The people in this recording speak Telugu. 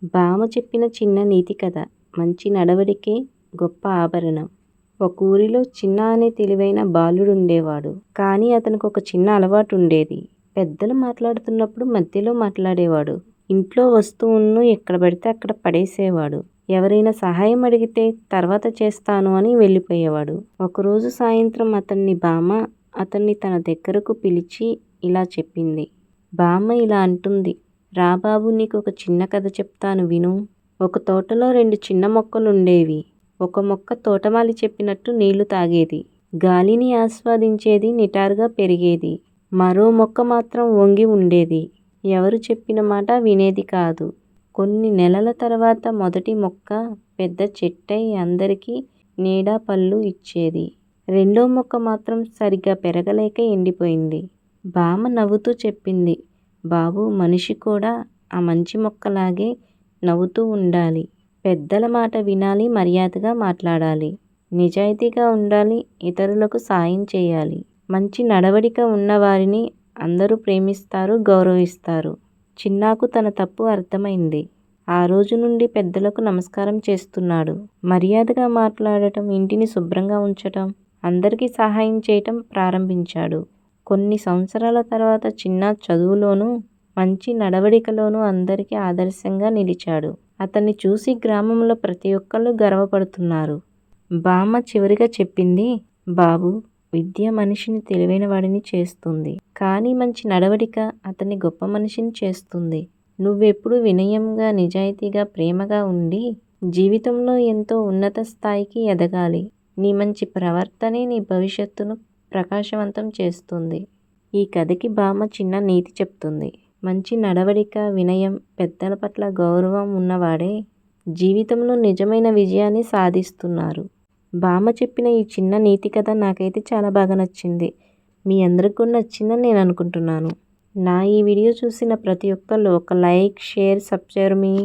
బామ చెప్పిన చిన్న నీతి కథ. మంచి నడవడికే గొప్ప ఆభరణం. ఒక ఊరిలో చిన్న అనే తెలివైన బాలుడుండేవాడు. కానీ అతనికి ఒక చిన్న అలవాటు ఉండేది. పెద్దలు మాట్లాడుతున్నప్పుడు మధ్యలో మాట్లాడేవాడు. ఇంట్లో వస్తువులను ఎక్కడ పడితే అక్కడ పడేసేవాడు. ఎవరైనా సహాయం అడిగితే తర్వాత చేస్తాను అని వెళ్ళిపోయేవాడు. ఒకరోజు సాయంత్రం అతన్ని తన దగ్గరకు పిలిచి ఇలా చెప్పింది. బామ్మ ఇలా అంటుంది, రా బాబు, నీకు ఒక చిన్న కథ చెప్తాను విను. ఒక తోటలో 2 చిన్న మొక్కలుండేవి. ఒక మొక్క తోటమాలి చెప్పినట్టు నీళ్లు తాగేది, గాలిని ఆస్వాదించేది, నిటారుగా పెరిగేది. మరో మొక్క మాత్రం వంగి ఉండేది, ఎవరు చెప్పిన మాట వినేది కాదు. కొన్ని నెలల తర్వాత మొదటి మొక్క పెద్ద చెట్టై అందరికీ నీడ, పళ్ళు ఇచ్చేది. రెండో మొక్క మాత్రం సరిగ్గా పెరగలేక ఎండిపోయింది. బామ్మ నవ్వుతూ చెప్పింది, బాబూ, మనిషి కూడా ఆ మంచి మొక్కలాగే నవ్వుతూ ఉండాలి. పెద్దల మాట వినాలి, మర్యాదగా మాట్లాడాలి, నిజాయితీగా ఉండాలి, ఇతరులకు సాయం చేయాలి. మంచి నడవడిక ఉన్నవారిని అందరూ ప్రేమిస్తారు, గౌరవిస్తారు. చిన్నాకు తన తప్పు అర్థమైంది. ఆ రోజు నుండి పెద్దలకు నమస్కారం చేస్తున్నాడు. మర్యాదగా మాట్లాడటం, ఇంటిని శుభ్రంగా ఉంచటం, అందరికీ సహాయం చేయటం ప్రారంభించాడు. కొన్ని సంవత్సరాల తర్వాత చిన్న చదువులోనూ మంచి నడవడికలోనూ అందరికీ ఆదర్శంగా నిలిచాడు. అతన్ని చూసి గ్రామంలో ప్రతి ఒక్కళ్ళు గర్వపడుతున్నారు. బామ్మ చివరిగా చెప్పింది, బాబు, విద్య మనిషిని తెలివైన వాడిని చేస్తుంది, కానీ మంచి నడవడిక అతన్ని గొప్ప మనిషిని చేస్తుంది. నువ్వెప్పుడు వినయంగా, నిజాయితీగా, ప్రేమగా ఉండి జీవితంలో ఎంతో ఉన్నత స్థాయికి ఎదగాలి. నీ మంచి ప్రవర్తనే నీ భవిష్యత్తును ప్రకాశవంతం చేస్తుంది. ఈ కథకి బామ్మ చిన్న నీతి చెప్తుంది. మంచి నడవడిక, వినయం, పెద్దల పట్ల గౌరవం ఉన్నవాడే జీవితంలో నిజమైన విజయాన్ని సాధిస్తున్నారు. బామ్మ చెప్పిన ఈ చిన్న నీతి కథ నాకైతే చాలా బాగా నచ్చింది. మీ అందరికి కూడా నచ్చిందని నేను అనుకుంటున్నాను. నా ఈ వీడియో చూసిన ప్రతి ఒక్కళ్ళు ఒక లైక్, షేర్, సబ్స్క్రైబ్ మీ